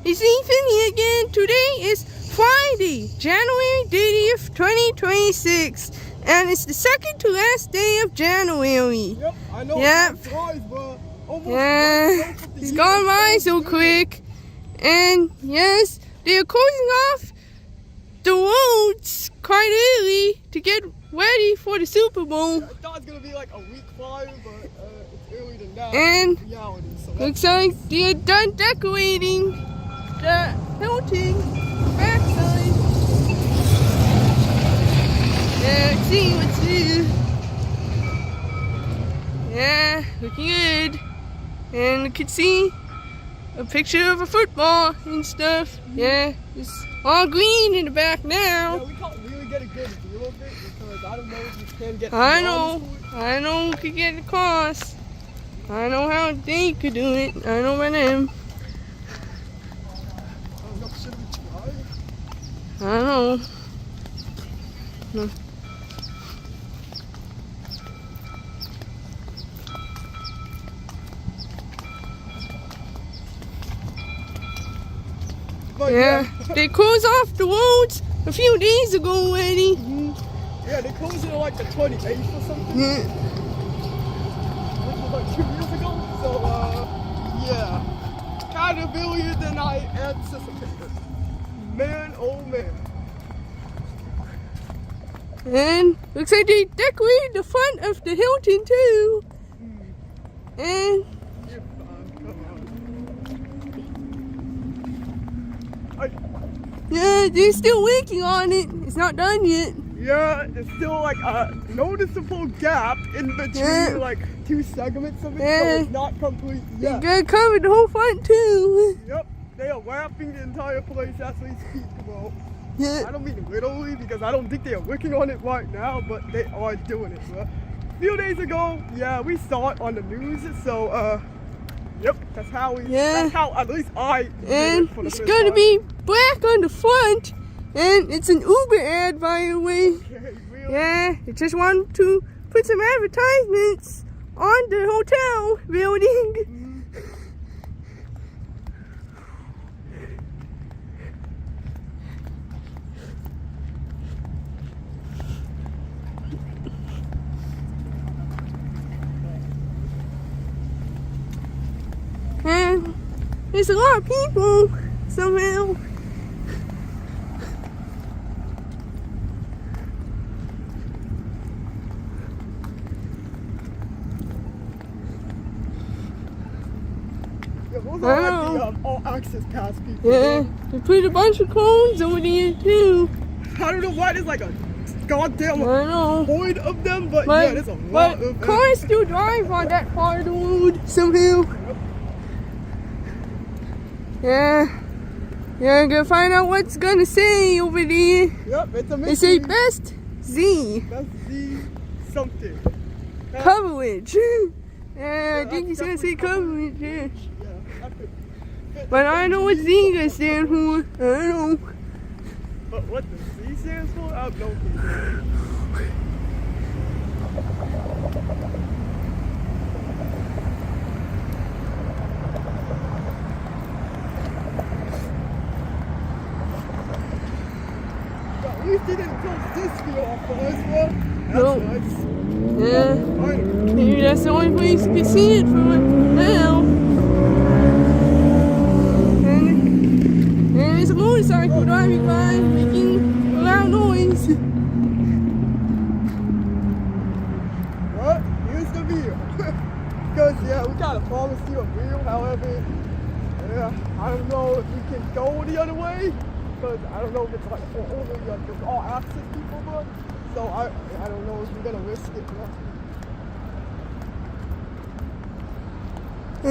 it's Ethan here again. Today is Friday, January 30th, 2026. And it's the second to last day of January. Yep, I know. Yep. Yeah, it's gone by so quick. And yes, they're closing off the roads quite early to get ready for the Super Bowl. I thought it was going to be like a week 5, but it's earlier than that. And reality, so looks like they're done decorating the Hilton backside. Yeah, let's see what's new. Yeah, looking good. And you can see a picture of a football and stuff. Yeah, it's all green in the back now. Yeah, we can't really get a good view of it because I don't know if you can get I know we could get across. I know how they could do it. I know about them. Should we try? I know. No. But Yeah, they closed off the roads a few days ago already. Yeah, they closed it on like the 28th or something. Yeah. Which was like 2 years ago. So, yeah. Kind of earlier than I anticipated. Man, oh man. And looks like they decorated the front of the Hilton too. And You're fine, come on. yeah, they're still working on it. It's not done yet. Yeah, there's still like a noticeable gap in between like 2 segments of it, so it's not complete They yet. gotta cover the whole front too. Yep, they are wrapping the entire place as we speak, bro. Yeah. I don't mean literally because I don't think they are working on it right now, but they are doing it, bro. A few days ago, yeah, we saw it on the news, so yep, that's how at least I did And it for the it's first gonna time. be black on the front. And it's an Uber ad, by the way. Okay, really? Yeah, they just want to put some advertisements on the hotel building. And there's a lot of people somehow. Yeah, those I are know. like the all access pass people. Yeah, they put a bunch of cones over there too. I don't know why there's like a goddamn I know. void of them, but yeah, there's a lot of them. Cars still drive on that part of the road somehow. Yeah. Yeah, I'm gonna find out what's gonna say over there. Yep, it's a They say mystery. best Z That's the something. coverage. Yeah, I think he's gonna say coverage, yeah. Yeah, that could fit. But I don't know what Z gonna stand for. I don't know. But what the Z stands for, I have no clue. At least they didn't close this field off for us, bro. That's No. nice. Yeah. Finally. Maybe that's the only place you can see it from now. And there's a motorcycle driving by making a loud noise. Well, here's the view. Because, yeah, we got a promise you a view. However, yeah, I don't know if we can go the other way. Because I don't know if it's like only just all access people, but so I don't know if we're going to risk it. You know?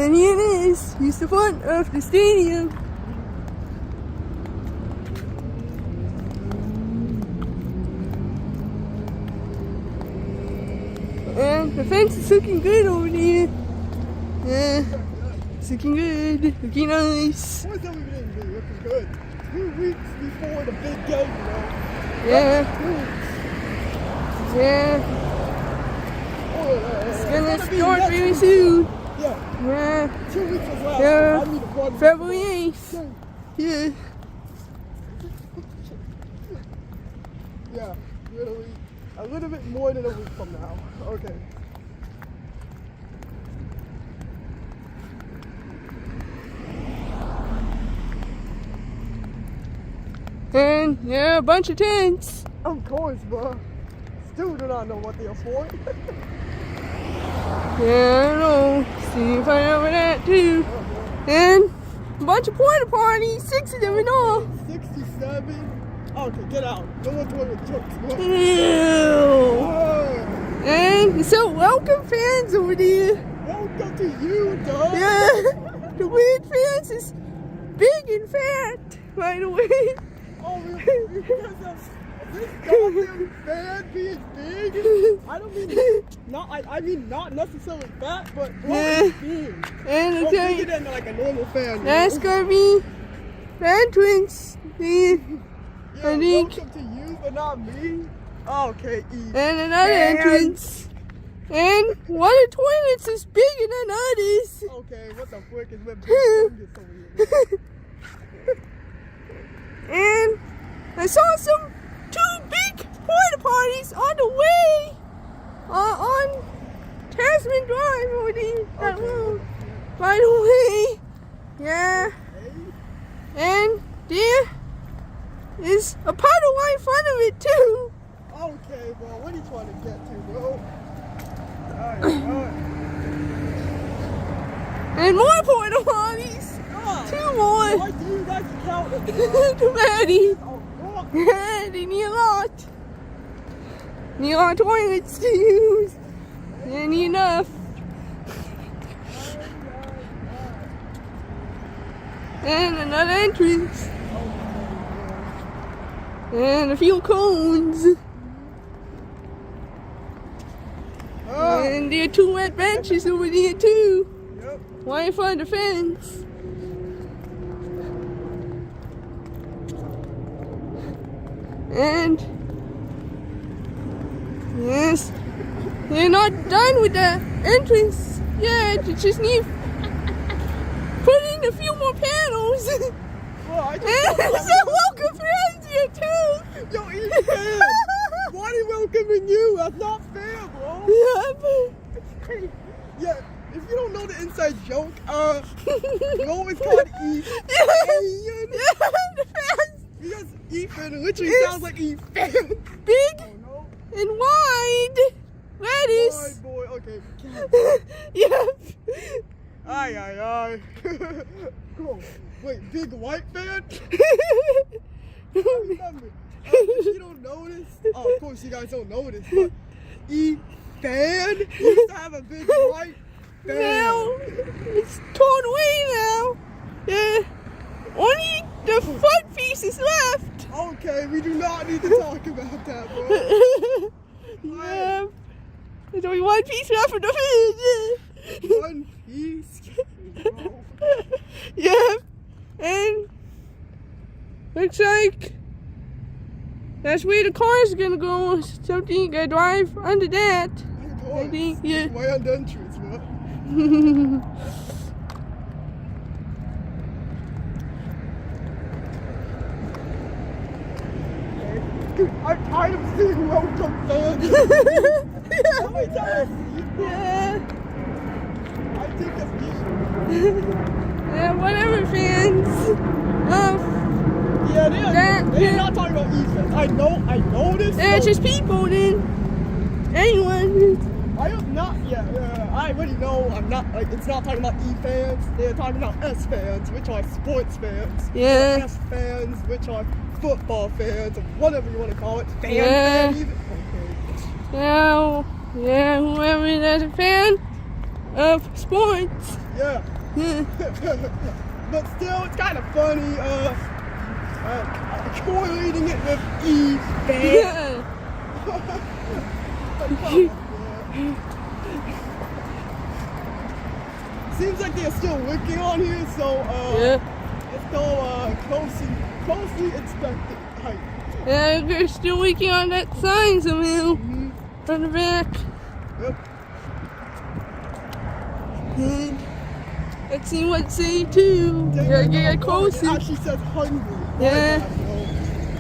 And here it is. Here's the front of the stadium. And the fence is looking good over there. Yeah, it's looking good. Looking nice. What's that we didn't do? Looking good. 2 weeks before the big game, you know? Yeah. 2 weeks. Yeah. It's gonna start very soon. Yeah. Yeah. 2 weeks was last. Yeah. I need to run. February 8th. Yeah. Yeah, literally a little bit more than a week from now. Okay. And yeah, a bunch of tents. Of course, bro. Still do not know what they are for. Yeah, I don't know. See if I know that too. And a bunch of porta potties, 6 of them in all. 67. Okay, get out. No one's going with jokes. Bro. Ew. And so welcome fans over there. Welcome to you, dog. Yeah, the weird fans is big and fat, by the way. Oh, because of this goddamn fan being big. I don't mean I mean not necessarily fat, but Yeah. big. And Oh, okay, bigger than like a normal fan. that's gonna be the entrance. Yeah. Yeah, I think. welcome to you, but not me. Okay, E. And another Fans. entrance. And one of the toilets is bigger than others. Okay, what the frick is with big fungus over here? And I saw some 2 big porta potties on the way on Tasman Drive over there. That Okay. road. By the way, yeah. And there is a puddle right in front of it too. Okay, bro, what are you trying to get to, bro? Alright. And more porta potties. 2 more. Why do you guys count it? Too many. Oh, fuck. Yeah, they need a lot. Need a lot of toilets to use. They need enough. And another entrance. And a few cones. And there are 2 wet benches over there too. Yep. Right in front of the fence. And yes, they're not done with the entrance yet. You just need put in a few more panels. Bro, I And just there's a welcome friends here too. Yo, eat fan. Why are they welcoming you? That's not fair, bro. Yep. Yeah, if you don't know the inside joke, no, it's called Ethan. The fans Because Ethan literally It's- sounds like Ethan. big Oh no. and wide. Lettuce. Boy, okay. Yep. Aye, aye, aye. Cool. Wait, big white fan? Remember, if you don't know this, oh, of course you guys don't know this, but Ethan used to have a big white fan. Now it's torn away now. Yeah. Only the front piece is left. Okay, we do not need to talk about that, bro. Yeah. There's only one piece left of the fish. One piece. Bro. Yeah. And looks like that's where the car's gonna go. Something you gotta drive under that. Of course. Maybe, yeah. Way on the entrance, bro. Dude, I'm tired of seeing welcome fans. How many times I see you, bro? Yeah. I think that's decent. Yeah, whatever fans. Yeah, they're Yeah. not talking about e-fans. I know this. Yeah, it's so just people then. Anyone. I am not. Yeah, I already know. I'm not. Like, it's not talking about e-fans. They're talking about S fans, which are sports fans. Yeah. S fans, which are football fans, or whatever you want to call it. Fan, Yeah. fan even. Okay. Now, yeah, whoever is a fan of sports. Yeah. Yeah. But still, it's kind of funny. Correlating it with e-fan. Yeah. Seems like they're still working on here, so Yeah. let's go closely inspect it. Height. Yeah, they're still working on that sign somehow. Mhm. On the back. Yep. And Let's see what say too. Yeah, get closer. It actually says hungry. Yeah.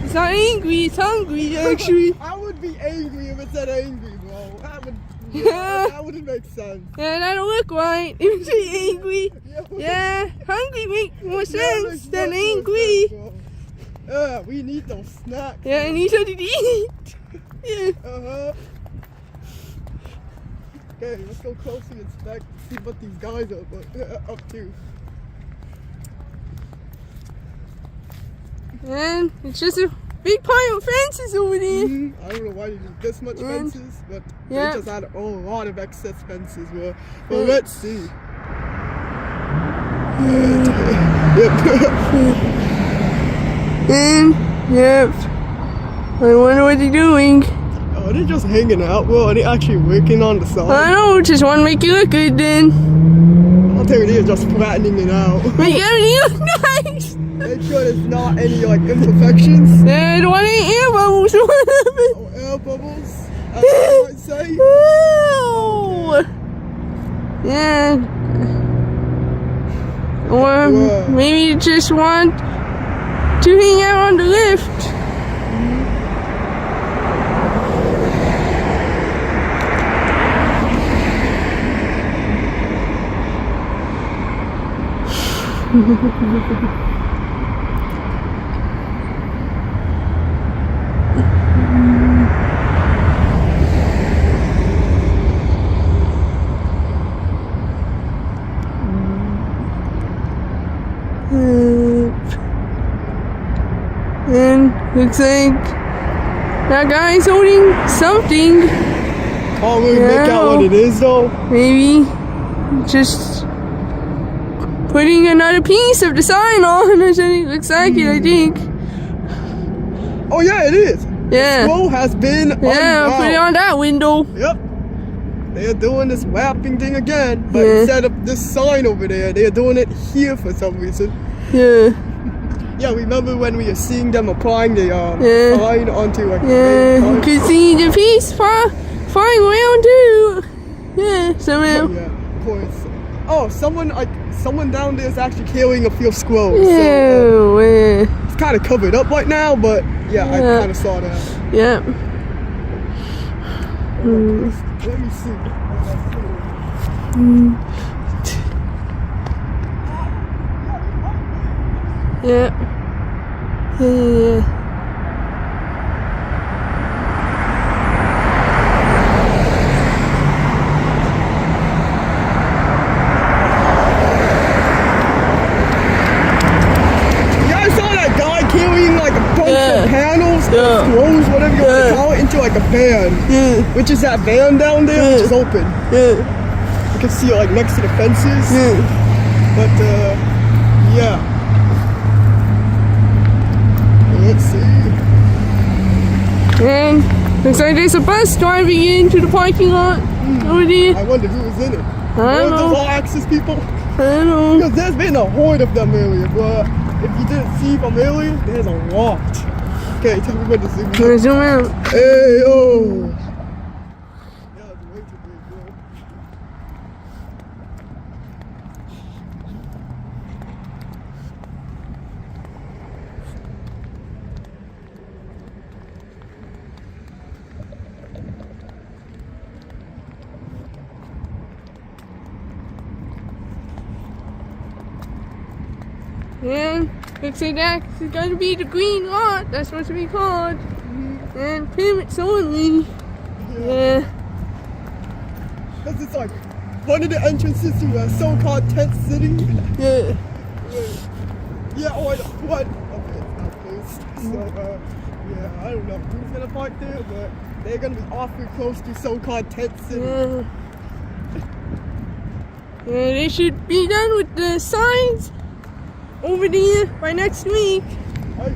It's not angry, it's hungry actually. I would be angry if it said angry, bro. Yeah. That wouldn't make sense. Yeah, that don't look right. If you say angry. Yeah, hungry makes more sense than angry. Yeah, we need those snacks. Yeah, I need something to eat. Yeah. Okay, let's go closely inspect, see what these guys are up to. And it's just a big pile of fences over there. I don't know why they need this much fences, but they just had a lot of excess fences. Well, let's see. And, yep. I wonder what they're doing. Oh, they're just hanging out. Well, are they actually working on the side? I don't know, just want to make you look good then. I'll tell you, they're just flattening it out. Make everything look nice. Make sure there's not any like imperfections. Yeah, I don't want any air bubbles or whatever. Oh, air bubbles, as I might say. Ew. Yeah. Or maybe you just want to hang out on the lift. And looks like that guy's holding something. Can't really make out what it is though. Maybe just putting another piece of the sign on or something. Looks like it, I think. Oh yeah, it is. Yeah. The scroll has been unwound. Put it on that window. Yep. They're doing this wrapping thing again, but instead of this sign over there, they're doing it here for some reason. Yeah. Yeah, remember when we were seeing them applying the sign onto like you could see the piece flying around too. Yeah, somehow. Oh, yeah, of course. Oh, someone down there is actually carrying a few squirrels. Yeah, so, it's kind of covered up right now, but yeah, I kind of saw that. Yeah. Let me see. Yeah. Panels, scrolls, whatever you want to call it, into like a van. Which is that van down there, which is open. You can see it like next to the fences. But yeah. Let's see. And looks like there's a bus driving into the parking lot over there. I wonder who was in it. I don't know. Those all access people? I don't know. Because there's been a horde of them earlier, but if you didn't see from earlier, there's a lot. Okay, tell me when to zoom out. Zoom out. Hey, oh! That was way too big, bro. And looks like that's gonna be the green lot. That's what it's gonna be called. And permits only. Yeah. Because it's like one of the entrances to a so-called tent city. Yeah. Yeah, or the front of it, at least. So, yeah, I don't know who's gonna park there, but they're gonna be awfully close to so-called tent city. Yeah. Yeah, they should be done with the signs over there by next week. Hey.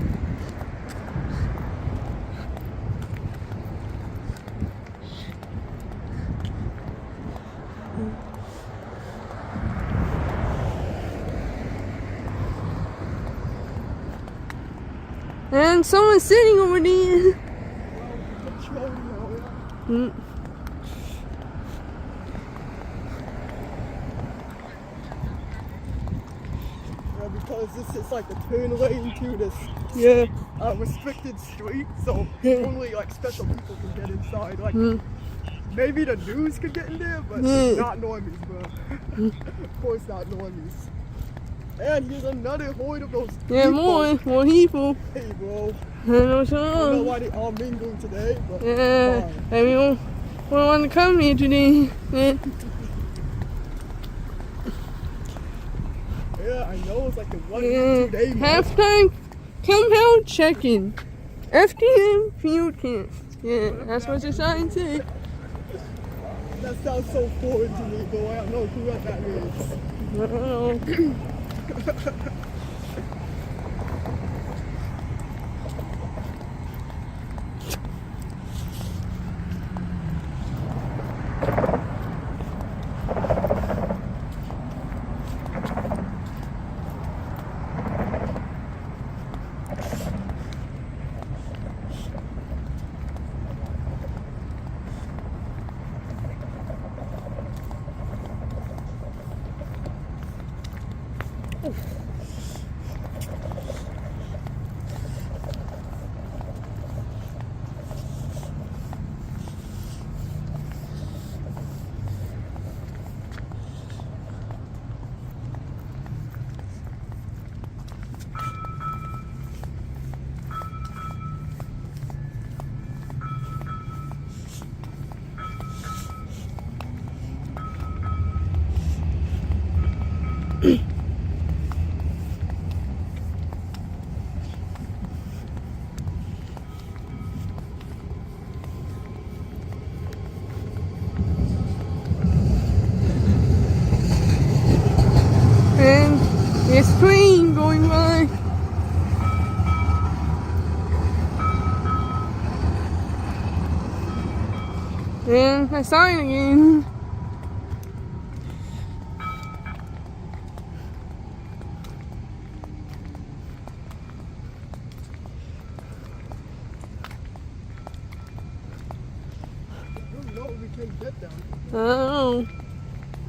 And someone's sitting over there. because this is like the turn lane to this Yeah. restricted street, so only like special people can get inside. Like maybe the news could get in there, but not normies, bro. Of course not normies. And here's another horde of those people. Yeah, more people. Hey, bro. I know I don't know why they all mingling today, but Yeah, fine. I mean, we want to come here today. Yeah. Yeah, I know it's like the 1 2 day mark. Halftime, come out check-in. FTM field camp. Yeah, that's what the sign said. That sounds so foreign to me, boy. I don't know who that is. I don't know. And there's a plane going by. And I saw it again. You know we can get down. I don't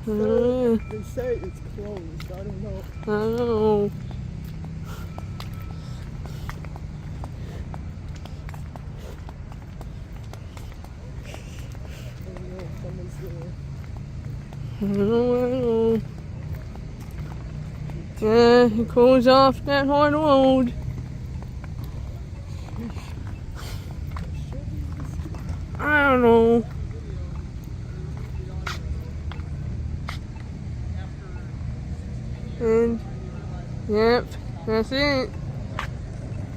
know. They say it's closed. I don't know. I don't know. I don't know if someone's there. I don't know. Yeah, he closed off that hard road. I don't know. And, yep, that's it.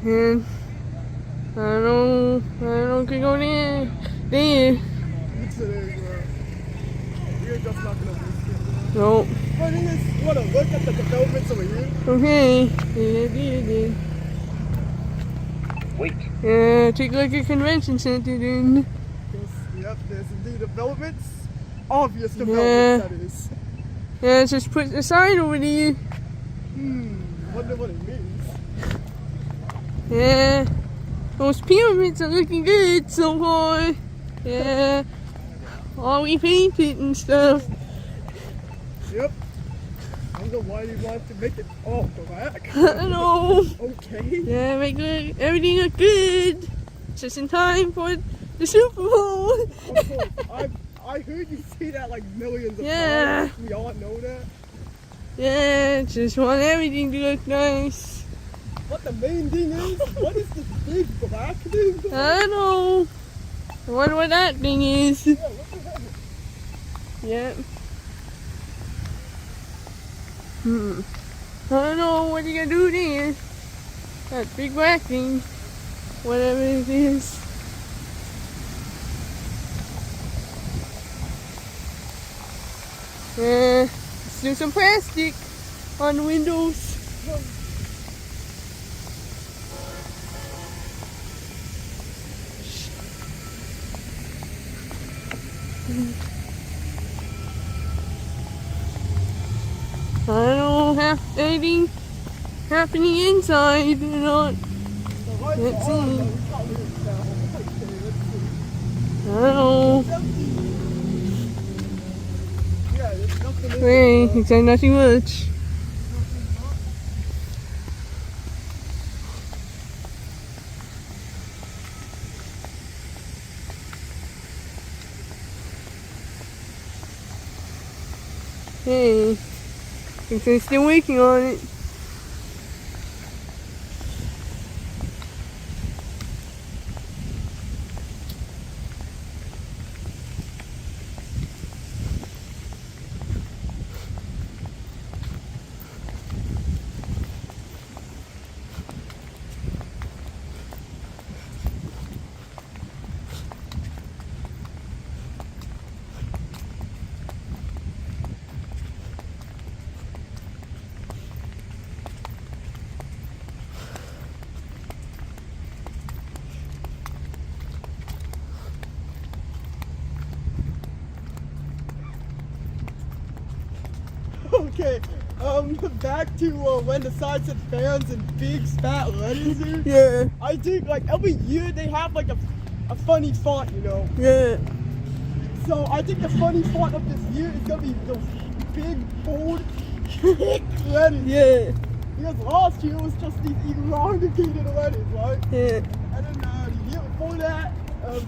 And, I don't know if we go there. Today, bro. We're just not gonna risk it. Nope. But you just wanna look at the developments over here. Okay. Yeah. Wait. Yeah, take a look at Convention Center then. Yep, there's indeed developments. Obvious developments, that is. Yeah, just put the sign over there. Wonder what it means. Yeah. Those pyramids are looking good so far. Yeah. All repainted and stuff. Yep. I don't know why they want to make it all black. I don't know. Okay. Yeah, make everything look good. Just in time for the Super Bowl. Of course. I heard you say that like millions of Yeah. times. We all know that. Yeah, just want everything to look nice. But the main thing is, what is this big black thing? I don't know. I wonder what that thing is. Yeah, what the heck? Yep. I don't know what you gonna do there. That big black thing. Whatever it is. Yeah. Let's do some plastic on the windows. I don't know anything happening inside or not. Let's see. I don't know. Yeah, there's nothing in Wait, is there nothing much? Hey, think they're still working on it. Okay, back to when the sign said fans and big fat letters here. Yeah, I think like every year they have like a funny font, you know. yeah, So I think the funny font of this year is gonna be those big, bold, thick letters. yeah, Because last year it was just these elongated letters, right? yeah. And then the year before that,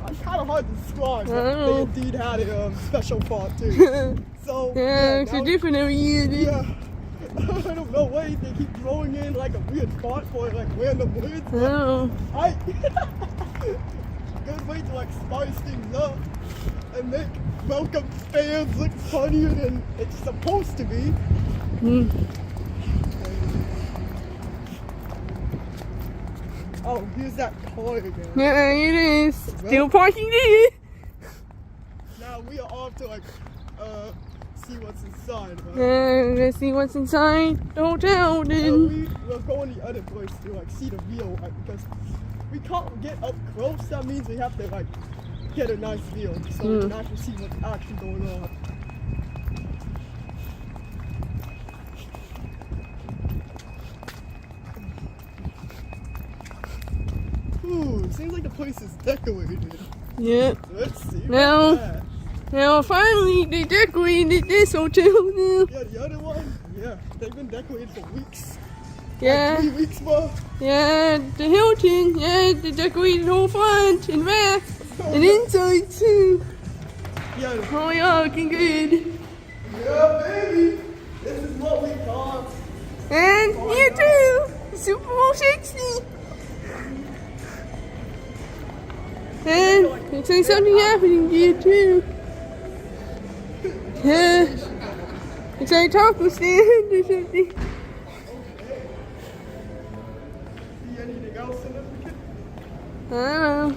it's kind of hard to describe, I but know. they indeed had a special font too. So Yeah, it's now a different every year, dude. yeah. I don't know why they keep throwing in like a weird font for like random words. I know. Good way to like spice things up and make welcome fans look funnier than it's supposed to be. Mm. Oh, here's that car again. Yeah, it is. Still parking there. Now we are off to like see what's inside. Right? Yeah, let's see what's inside the hotel then. We're going the other place to like see the view because we can't get up close. That means we have to like get a nice view so we can actually see what's actually going on. Ooh, seems like the place is decorated. Yeah. Let's see. Now- What's that? Now finally they decorated this hotel now. Yeah, the other one. Yeah, they've been decorated for weeks. Yeah. Like 3 weeks more. Yeah, the Hilton. Yeah, they decorated the whole front and back and inside too. Yeah. Oh yeah, looking good. Yeah, baby. This is what we got. And here too, Super Bowl 60. And looks like something happening here too. Yeah, it's like a taco stand or something. See anything else in this picture? I don't know.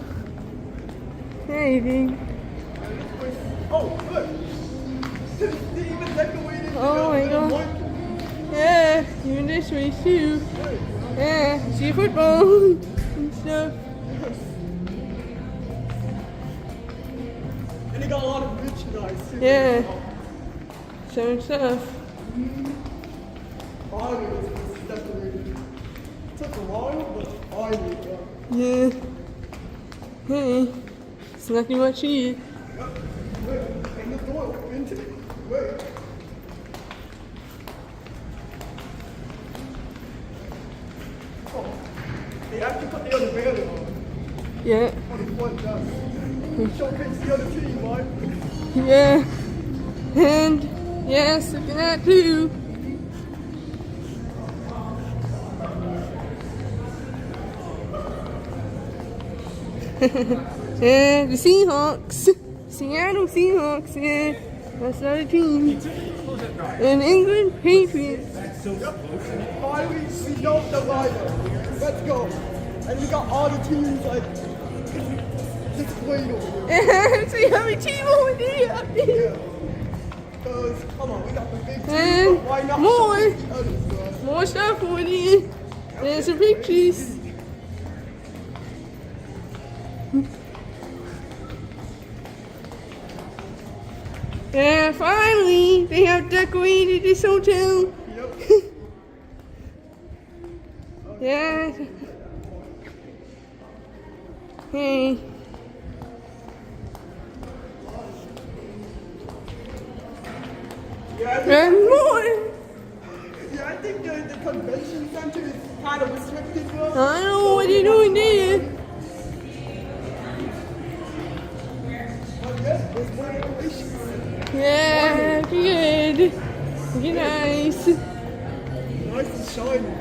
Anything. Oh, look. They even decorated. Oh my God. Yeah, even this way too. Yeah, see football and stuff. And they got a lot of merchandise too. Yeah. Some stuff. Finally, this is decorated. Took a while, but finally done. Yeah. Hey, it's nothing much here. Wait, and the door opened. Wait. Oh, they actually put the other banner on. Yeah. On the front desk. Showcase the other team, right? Yeah. And yes, look at that too. Yeah, the Seahawks. Seattle Seahawks, yeah. That's the other team. And England Patriots. Finally, we know the lineup. Let's go. And we got all the teams like displayed over here. So you have a team over there. Yeah. Because, come on, we got the big team. And but why not more. showcase the others, bro? More stuff over there. There's some pictures. Yeah, finally, they have decorated this hotel. Yep. Yeah. Hey. Yeah, And more. yeah, I think the convention center is kind of restricted, bro. I don't know what they're doing there. But yeah, there's more decorations. Yeah, good. Look at nice. Nice and shiny.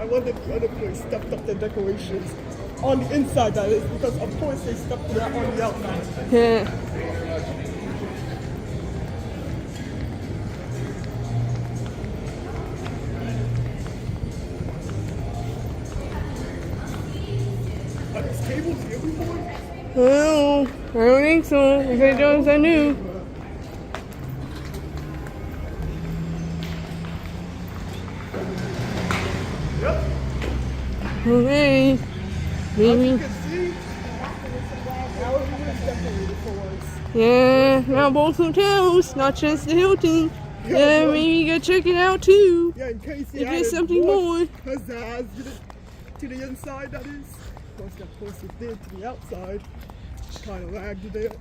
I wonder if the other place stepped up their decorations. On the inside, that is, because of course they stepped it up on the outside. Yeah. Are these tables here before? Well, I don't think so. If it does, I knew. Yep. Okay. As Maybe. you can see, now everyone's decorated for once. Yeah, now both hotels, not just the Hilton. Yeah, maybe go check it out too. Yeah, in case you If there's added something more. pizzazz to the inside, that is. Of course it did to the outside. Kind of lagged a bit.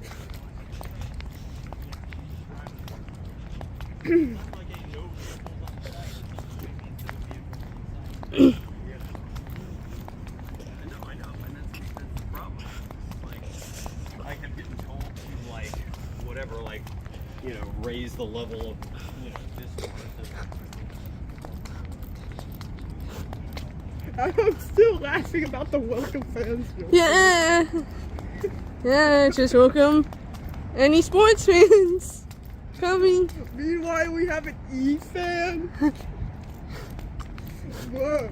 Raise the level of, this. I'm still laughing about the welcome fans joke. Yeah. Yeah, just welcome any sports fans coming. Meanwhile, we have an E fan. Whoa.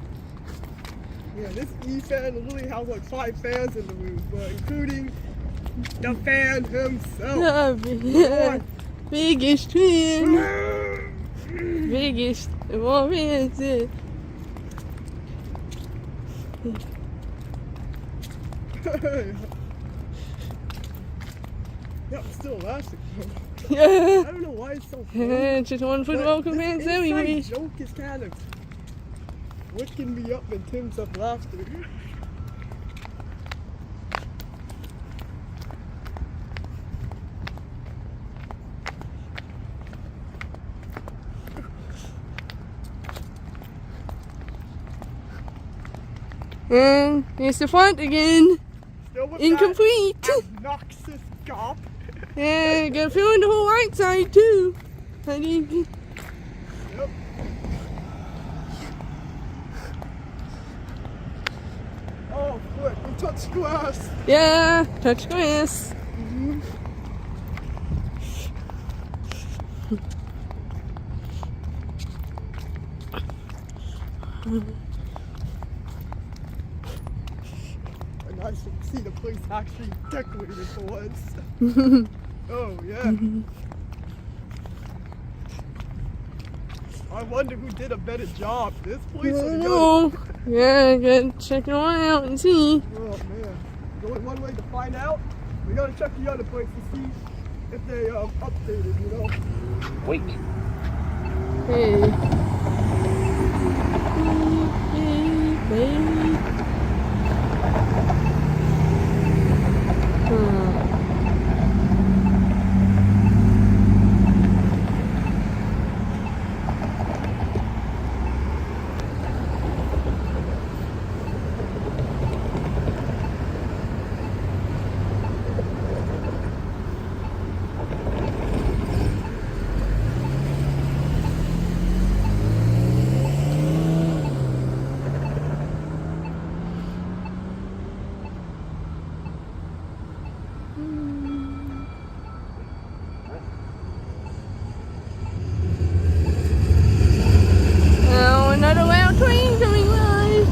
Yeah, this E fan literally has like 5 fans in the room, including the fan himself. Yeah, biggest fan. Biggest of all fans. Yeah. Yeah, I'm still laughing. Yeah. I don't know why it's so funny. Yeah, just one for the welcome fans anyway. This joke is kind of waking me up in terms of laughter. And here's the front again. Still with Incomplete. that obnoxious gop. Yeah, gotta fill in the whole right side too. I think. Yep. Oh, quick, we touched glass. Yeah, touch grass. Nice to see the place actually decorated for once. Oh, yeah. I wonder who did a better job, this place or the other. Oh, yeah, gotta check it all out and see. Oh, man. There's only one way to find out. We gotta check the other place to see if they updated, Wait. Hey. Baby. Now another loud train coming by.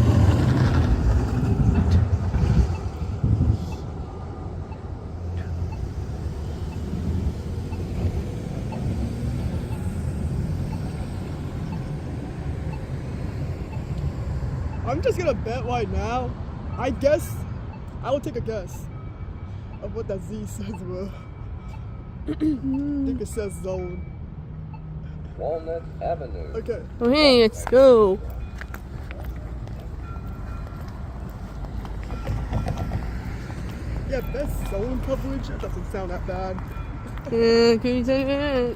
I'm just gonna bet right now. I will take a guess of what that Z says, bro. I think it says zone. Walnut Avenue. Okay. Okay, let's go. Yeah, best zone coverage. That doesn't sound that bad. Yeah, can you say that?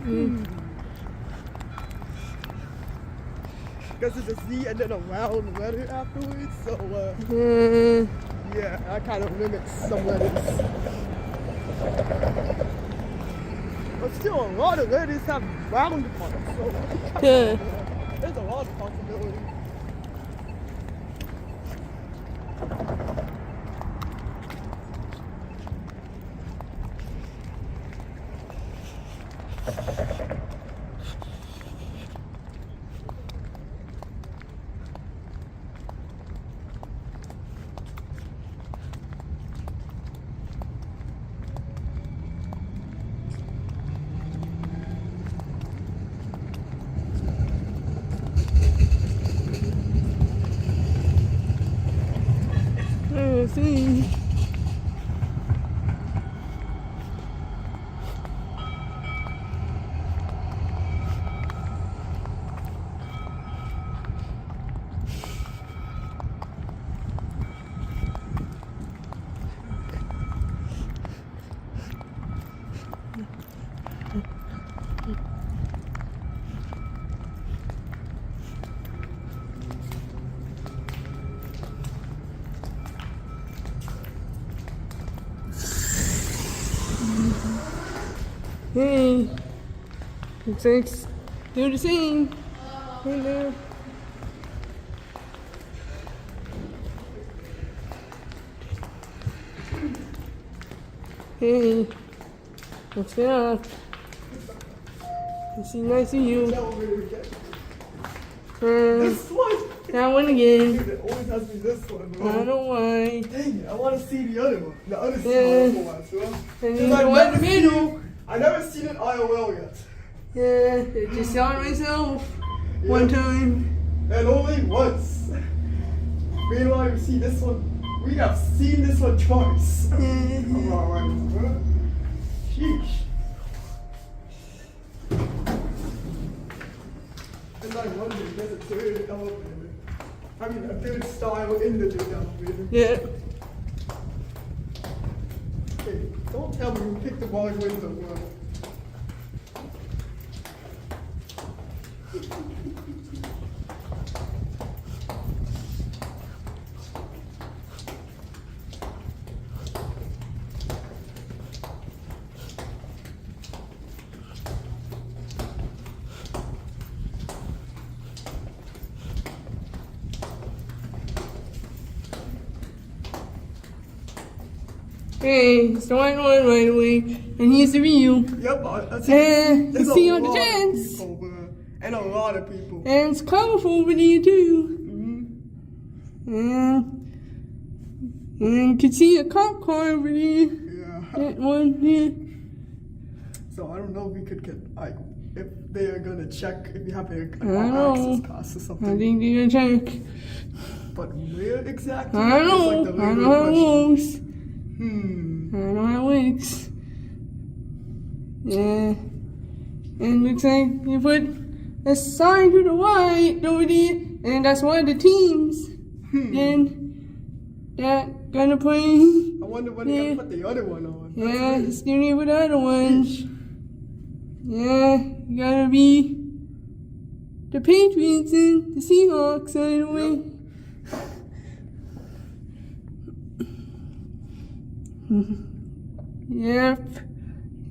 Because it's a Z and then a round letter afterwards, so yeah, that kind of limits some letters. still a lot of ladies have round parts. So Yeah. there's a lot of possibilities. See. Hey, looks like do the same. Right there. Hey, what's up? It's nice of you. This one. That one again. Dude, it always has to be this one, I bro. don't know why. Dang it, I want to see the other one. The other Yeah. side one, so. And Because then I've the one in never the seen middle. it. I never seen it IOL yet. Yeah, I just saw it myself one Yeah. time. And only once. Meanwhile, you see this one. We have seen this one twice. Alright. Sheesh. And I wonder if there's a third elevator. I mean, a third style in the third elevator. Yeah. Hey, don't tell me you picked the wrong window, bro. Hey, it's the white one right away. And here's the view. Yep, I see. Yeah, There's you see a on the lot of chance. people, bro. And a lot of people. And it's colorful over there too. Mm-hmm. And you can see a cop car over there. Yeah. That one, yeah. So I don't know if we could get, like, if they are gonna check if you have a I know. access pass or I something. think they're gonna check. But where exactly? I don't know. It's like the I real know how it question. works. I Hmm. don't know how it works. Yeah. And looks like you put a sign to the right over there, and that's one of the teams. Then that gonna play. I wonder when they're Yeah. gonna put the other one on. Yeah, it's gonna be with the other ones. Yeah, you gotta be the Patriots and the Seahawks right away. Yep.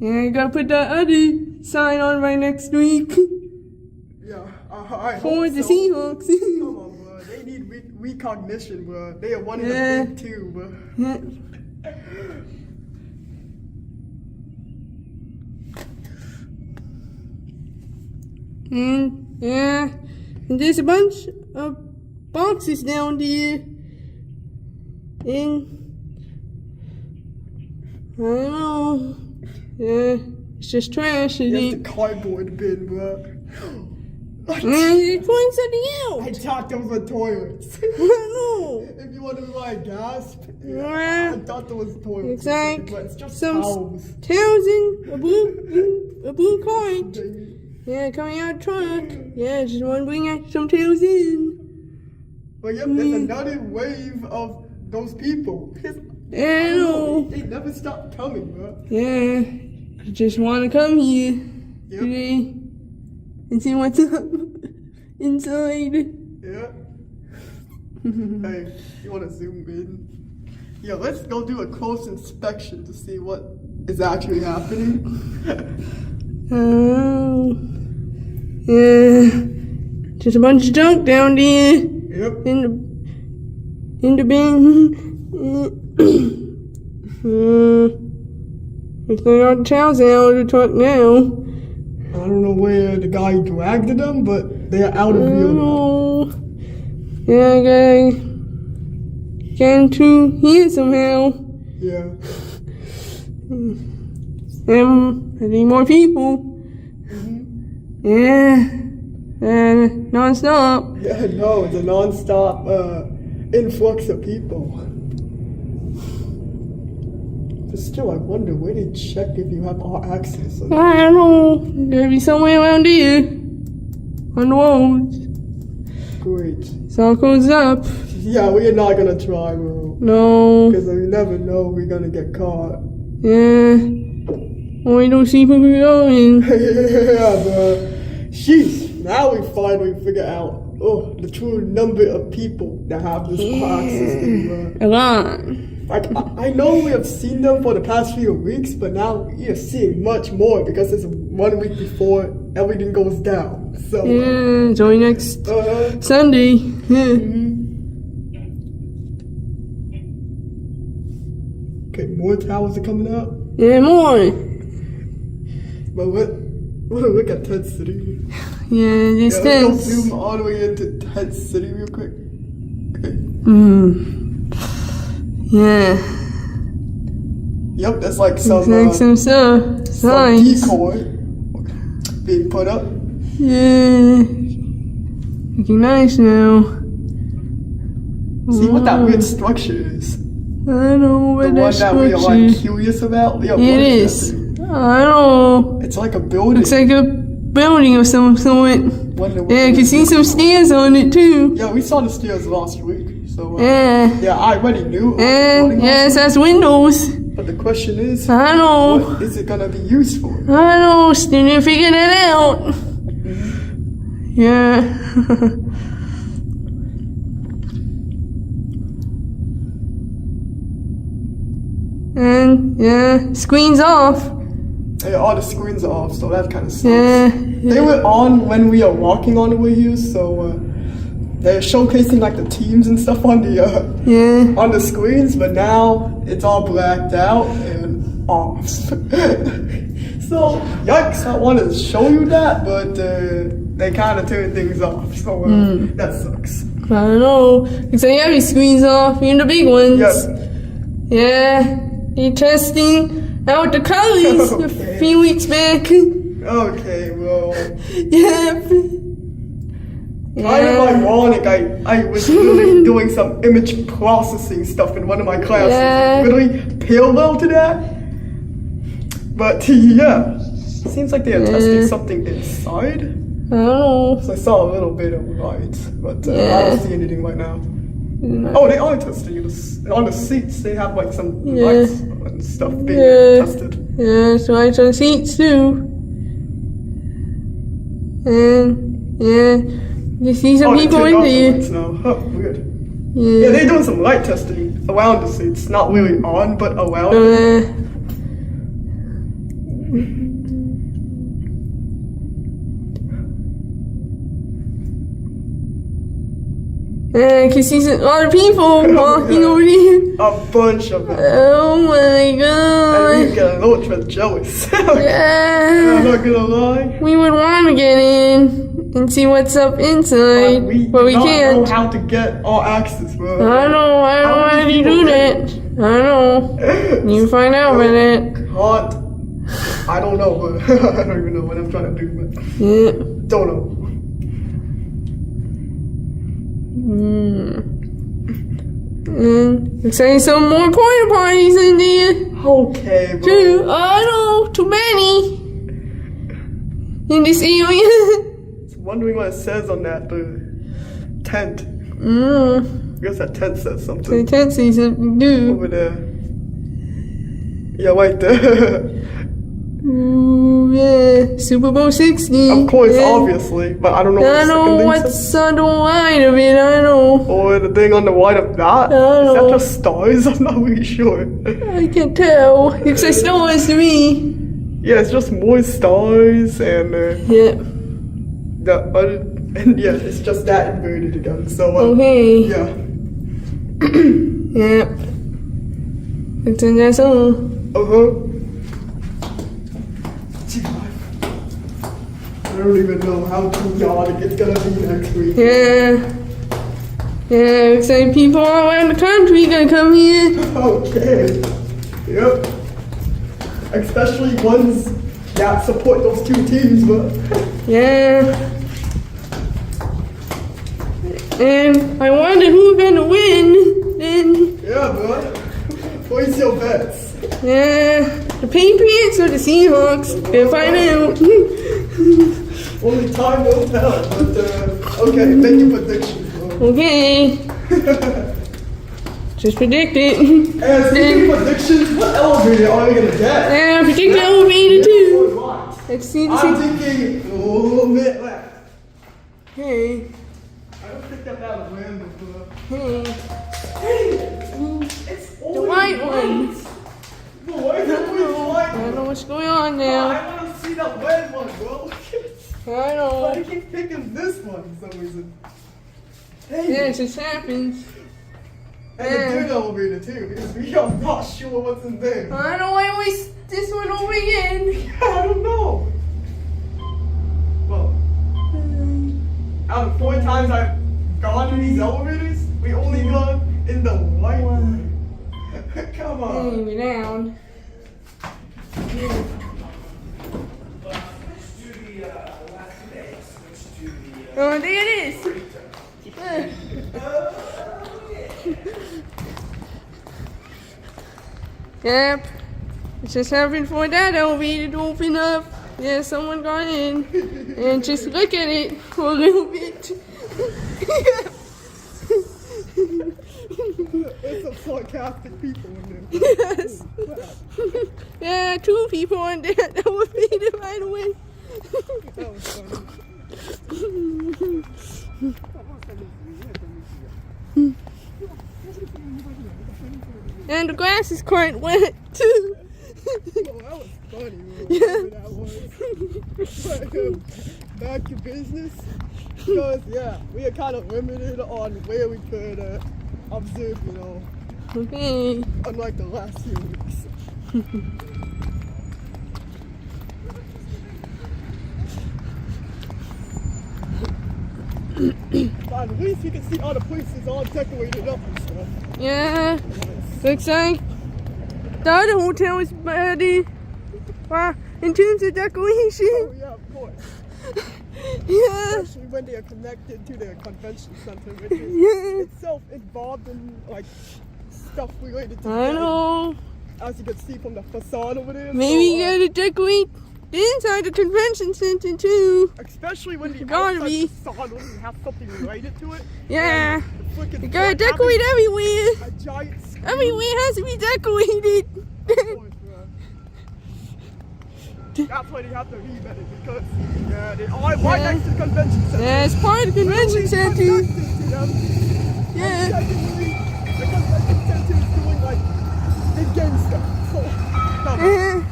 Yeah, you gotta put that other sign on right next week Yeah, I for hope the so. Seahawks. Come on, bro. They need recognition, bro. They are one of Yeah. the big two, bro. Yeah. And yeah, and there's a bunch of boxes down there. And I don't know. Yeah, it's just trash, isn't Here's it? the cardboard bin, bro. And it's putting something I out. thought those were toilets. I don't know. If you want to buy gas, Yeah. I thought those was toilets. It's like but it's just some towels. towels in a blue cart. Baby. Yeah, coming out the truck. Yeah, just want to bring out some tails in. But yep, there's another wave of those people. Yeah, I know. They never stop coming, bro. Yeah, I just want to come here Yep. today and see what's up inside. Yeah. Hey, you want to zoom in? Yeah, let's go do a close inspection to see what is actually happening. Oh. Yeah. Just a bunch of junk down there Yep. in the bin. If they got the towels out of the truck now. I don't know where the guy dragged them, but they're out of view now. Oh. Yeah, guys. Getting to here somehow. Yeah. I need more people. Yeah. And non-stop. Yeah, no, it's a non-stop influx of people. But still, I wonder where they check if you have all access. I don't know. There'll be somewhere around here. On the roads. Great. So it goes up. Yeah, we're not gonna try, bro. No. Because we never know we're gonna get caught. Yeah. Only those people who go in. Yeah, bro. Sheesh. Now we finally figure out the true number of people that have this access thing, A lot. Like, I know we have seen them for the past few weeks, but now we are seeing much more because it's 1 week before everything goes down. So, Yeah, it's only next Sunday. Yeah. Okay, more towers are coming out. Yeah, more. But what a look at Tent City. Yeah, these Yeah, let's go tents. zoom all the way into Tent City real quick. Okay. Yeah. Yep, that's like Looks some like some stuff. some Signs. decoy being put up. Yeah. Looking nice now. See what that weird structure is. I don't know what The that one that we are structure like is. curious about. Yeah, It what is. that thing? I don't know. It's like a building. Looks like a building or some sort. Wonder what Yeah, I it can is. see some stairs on it too. Yeah, we saw the stairs last week. So Yeah. yeah, I already knew. And yes, that's windows. But the question is, I know. what is it gonna be used for? I know. Still need to figure that out. Yeah. And yeah, screen's off. Yeah, all the screens are off, so that kind of sucks. Yeah. They were on when we are walking on the way here, so they're showcasing like the teams and stuff on the Yeah. on the screens, but now it's all blacked out and off. So yikes! I wanted to show you that, but they kind of turned things off, so that sucks. I don't know. Looks like every screen's off, even the big ones. Yes. Yeah. They're testing out the colors a Okay. few weeks back. Okay, well, Yep. kind of ironic. I was literally doing some image processing stuff in one of my classes, Yeah. literally parallel to that. But yeah, seems like they are testing something inside. I don't know. So I saw a little bit of light, but I Yeah. don't see anything right now. Oh, they are testing it on the seats. They have like some lights and stuff being tested. Yeah, so I on seats too. And yeah, you see some They people turned in off the there. lights now. Huh, weird. Yeah. Yeah, they're doing some light testing around the seats. Not really on, but around. I can see a lot of people walking over there. A bunch of them. Oh my And we god. get a little bit jealous. I'm Yeah. not gonna lie. We would want to get in and see what's up inside, but we do not can't. know how to get all access, bro. I know how do you do that. I know. You find out about it. Can't. I don't know. I don't even know what I'm trying to do, but Yeah. don't know. And looks like some more porta potties in there. Okay, bro. Too. I know. Too many. In this area. I'm wondering what it says on that tent. I guess that tent says The something tent says something new. over there. Yeah, right there. Ooh, yeah. Super Bowl 60. Of course, yeah. obviously, but I don't know what I the second know thing what's says. on the right of it. I know. Or the thing on the right of that. I Is that know. just stars? I'm not really sure. I can tell. It's like stars to me. yeah, it's just more stars and Yep. the other, and yeah, it's just that inverted again. So Okay. yeah. Yep. Looks like that's all. I don't even know how chaotic it's gonna be next week. Yeah. Yeah, looks like people all around the country gonna come here. Okay. Yep. Especially ones that support those two teams, but Yeah. And I wonder who's gonna win then. yeah, bro. Place your bets. Yeah. The Patriots or the Seahawks? We'll find out. Only time will tell. But okay, make your predictions, bro. Okay. Just predict it. And speaking of predictions, what elevator are we gonna get? Yeah, predict the elevator too. Let's see the I'm thinking a little bit left. Hey. I don't think I've had a win before. Hey. It's The white one. Why is it always the white I don't know one? what's going on I now. want to see that red one, bro. I But I know. keep picking this one for some reason. Hey, Yeah, it just happens. and the dirt elevator too, because we are not sure what's in there. I know I always this one over again. I don't know. Well, out of 4 times I've gone in these elevators, we only gone in the white one. Come on. Hey, we're down. Oh, there it is. Yep. It's just happened for that elevator to open up. Yeah, someone got in. And just look at it for a little bit. It's some sarcastic people in there. Yes. Yeah, 2 people on that elevator right away. That was funny. Oh, And the grass is quite wet too. that was funny, bro. Yeah. That was. But, back to business. Because, yeah, we are kind of limited on where we could observe, you know, Okay. unlike the last few weeks. But at least you can see all the places all decorated up and stuff. Yeah. Looks like the other hotel is ready. In terms of decoration. Oh, yeah, of course. Yeah. Especially when they are connected to the convention center, which is Yeah. itself involved in, like, stuff related to I that. know. As you can see from the facade over there. Maybe so, you gotta decorate the inside the convention center too. especially when the Gotta outside be. facade doesn't have something related to it. Yeah. And the frickin' You gotta front decorate everywhere. having a giant screen. Everywhere has to be decorated. That's why they have to remake it, because they are right next to the convention center. Yeah, it's part of the convention center. Connected to them. Yeah. Secondly, the convention center is doing like big game stuff. So, come on.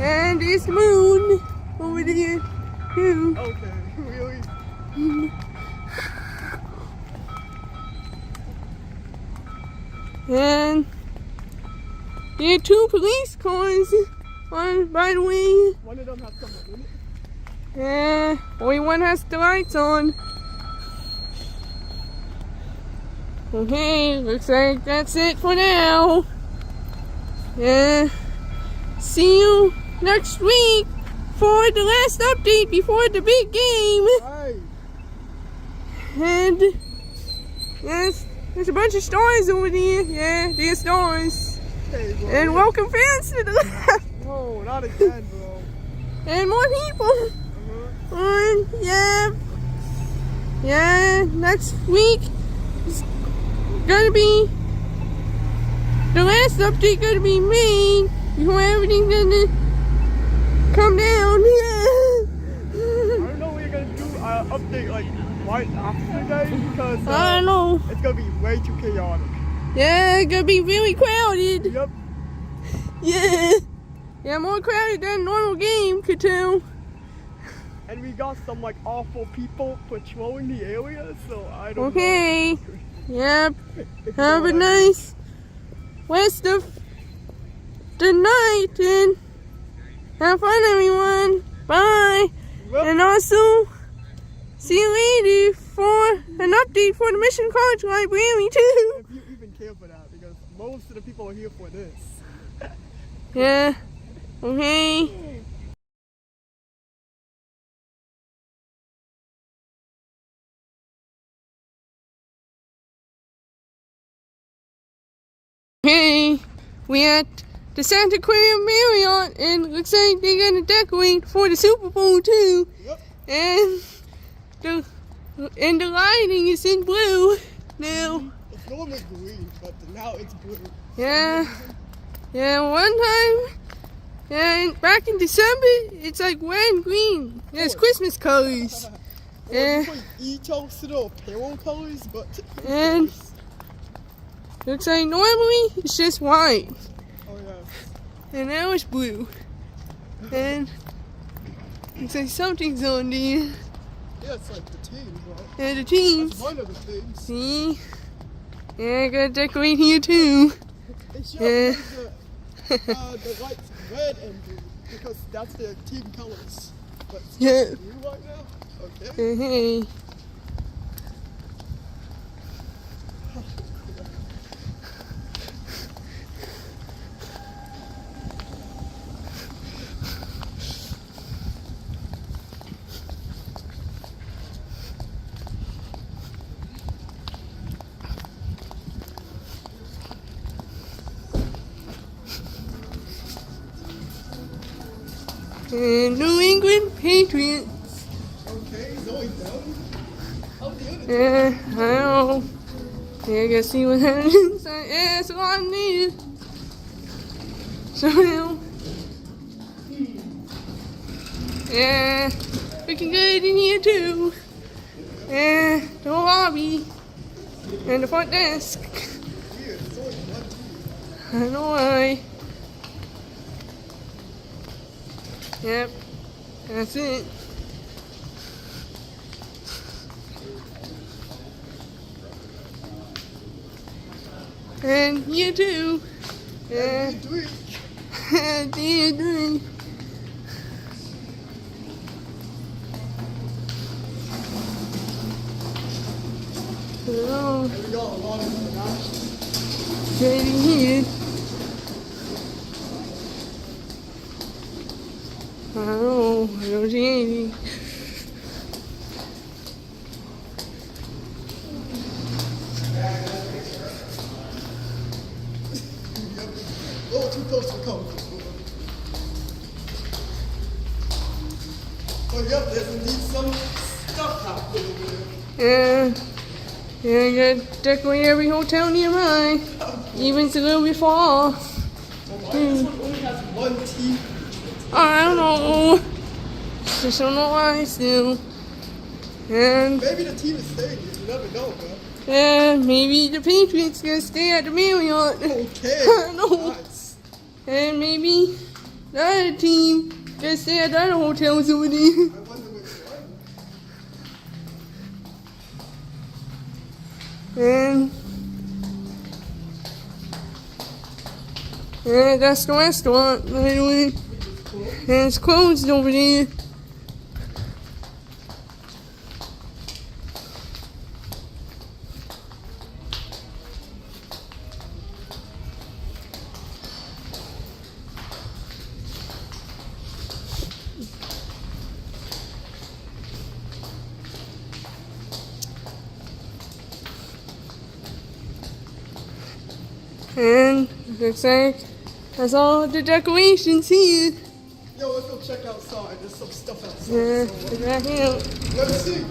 And there's the moon over there too. Okay, really? And there are 2 police cars on, by the way. One of them has someone in it. Yeah, only one has the lights on. Okay, looks like that's it for now. Yeah. See you next week for the last update before the big game. Hey, And yes, there's a bunch of stars over there. Yeah, there's stars. hey, bro. And welcome fans to the left. No, not again, bro. And more people. And yeah, next week is gonna be the last update gonna be made before everything's gonna come down. Yeah. I don't know what you're gonna do update like right after today, because I don't know. it's gonna be way too chaotic. Yeah, it's gonna be really crowded. Yep. Yeah. Yeah, more crowded than a normal game, could tell. And we got some like awful people patrolling the area, so I don't Okay. know. Yep. It's Have a not nice rest of the night and have fun, everyone. Bye. Well, And also, see you later for an update for the Mission College Library too. if you even care for that, because most of the people are here for this. Yeah. Okay. Okay. We're at the Santa Clara Marriott, and it looks like they're gonna decorate for the Super Bowl too. Yep. And the lighting is in blue now. It's normally green, but now it's blue. Yeah. Yeah, one time, and back in December, it's like red and green. Yeah, it's Christmas colors. Yeah. Yeah. Each also little payroll colors, but And looks like normally it's just white. oh yeah. And now it's blue. And looks like something's on there. Yeah, it's like the team, right? And the teams. That's one of the things. See? Yeah, I gotta decorate here too. They should Yeah. make the lights red and blue because that's their team colors. But it's Yeah. just blue right now? Okay. Hey. And New England Patriots. Okay, Zoe's down. How's the other team? Yeah, I know. Yeah, I gotta see what happens. Yeah, it's a lot of news. So, yeah, looking good in here too. Yeah, the whole lobby and the front desk. Weird, it's only one team. I don't know why. Yep, that's it. And you too. Yeah. What are you Did. doing? So, And we got a lot of them now. getting here. I don't know. I don't see anything. A little too close for comfort. Oh, yep, there's indeed some stuff happening over there. Yeah, I gotta decorate every hotel nearby, even if it's a little bit far off. Oh, why this one only has one team? I don't know. Just don't know why still. And Maybe the team is staying here. You never know, man. yeah, maybe the Patriots gonna stay at the Marriott. Okay. I know. Nice. And maybe the other team gonna stay at the other hotels over there. I wonder which one. And yeah, that's the restaurant, by the way. And it's closed over there. And looks like that's all the decorations here. Yo, let's go check outside. There's some stuff outside. Yeah, So, check back out. let's see.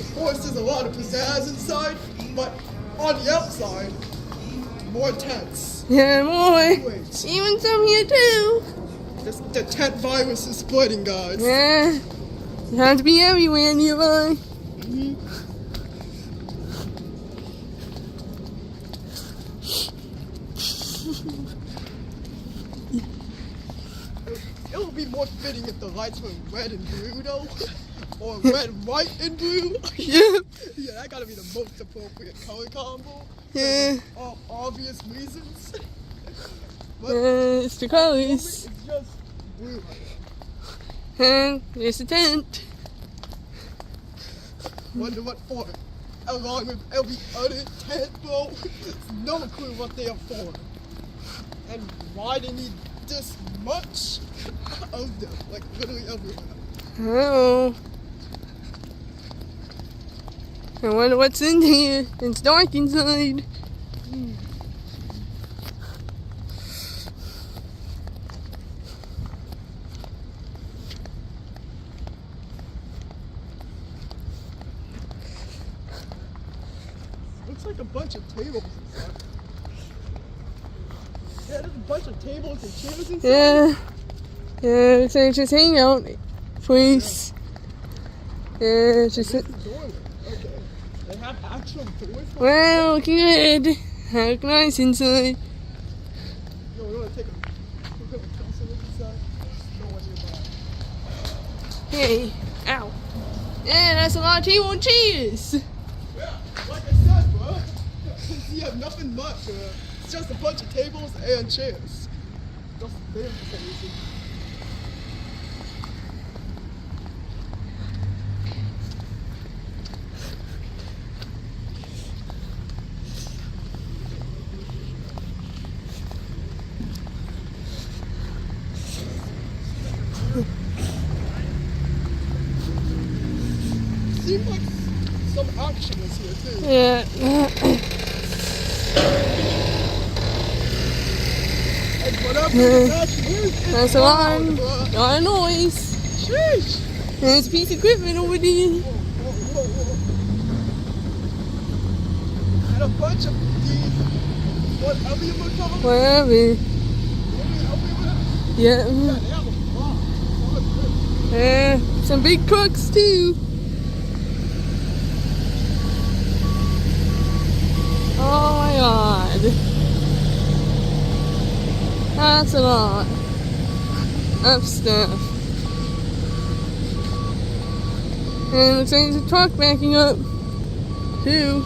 Of course, there's a lot of pizzazz inside, but on the outside, more tents. Yeah, more. Wait, Even some here too. the tent virus is spreading, guys. Yeah, it has to be everywhere nearby. if the lights were red and blue though, or red, white, and blue. Yeah. Yeah, that gotta be the most appropriate color combo. Yeah. For all obvious reasons. But It's the colors. it's just blue. And there's the tent. Wonder what for. Along with every other tent, bro. No clue what they are for. And why they need this much of them. Like literally everywhere. Oh. I wonder what's in here. It's dark inside. Looks like a bunch of tables inside. Yeah, there's a bunch of tables and chairs inside. Yeah. Yeah, it's like just hang out place. Yeah, it's just. Doorway. Okay. They have actual doors. Well, good. Look nice inside. Yo, we're gonna take a closer look inside. No one nearby. Hey, ow. Yeah, that's a lot of table and chairs. Yeah, like I said, bro. You have nothing much. It's just a bunch of tables and chairs. Just there for some reason. Seems like some action is here too. Yeah. And whatever the action is, That's it's a loud, lot. bruh. Lot of noise. Sheesh. There's a piece of equipment over there. Whoa. And a bunch of these, whatever you want to call them. Whatever. Yeah, Yeah. they have a lot. Yeah. Some big trucks too. Oh my god. That's a lot of stuff. And it looks like there's a truck backing up too.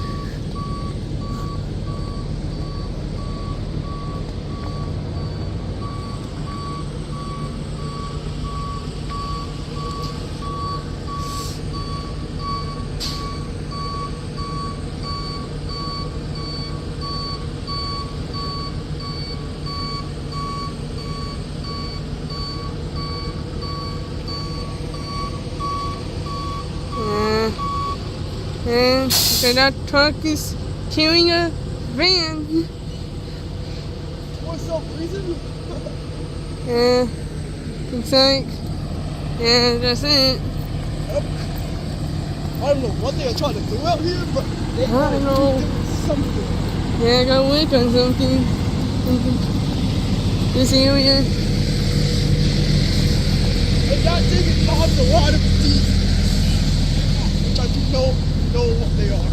And that truck is carrying a van. For some reason, Yeah, looks like, yeah, that's it. I don't know what they are trying to do out here, but they I don't gotta know. do something. Yeah, I gotta work on something. This area. And that thing involves a lot of these, which I do know what they are.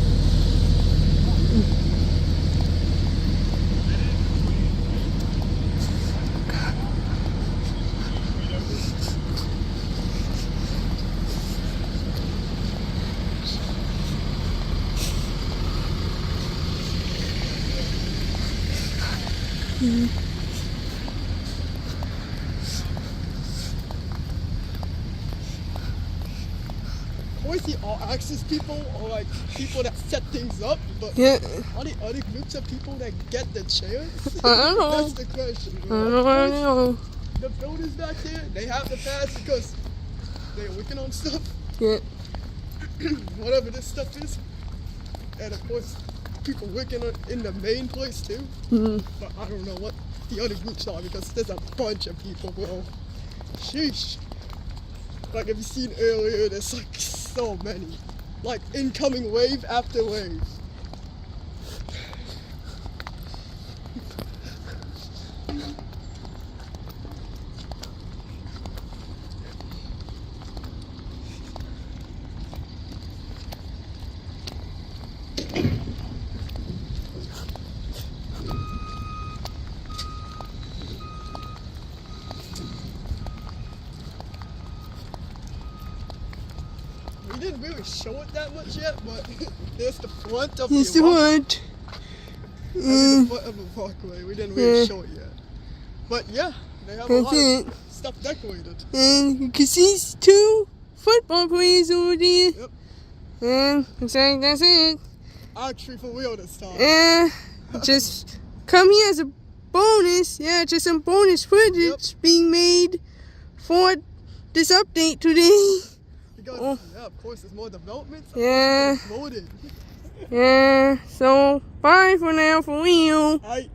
Always the all access people or like people that set things up, but Yeah, are there other groups of people that get the chairs? I don't know. That's the question. I don't know. The builders back there, they have the pass because they're working on stuff, Yeah, whatever this stuff is. And of course, people working in the main place too. mhm. But I don't know what the other groups are because there's a bunch of people, bro. Sheesh. Like if you seen earlier, there's like so many. Like incoming wave after wave. we didn't really show it that much yet, but there's the front of Here's the the walkway. front. I mean, the front of the walkway. We didn't really show it yet. But yeah, they have a That's lot it. of stuff decorated. And you can see 2 football players over there. Yep. And looks like that's it. Actually for real this time. And just come here as a bonus. Yeah, just some bonus footage being made for this update today. Because, yeah, of course, there's more development. So Yeah. it's loaded. Yeah, so bye for now for real. Alright.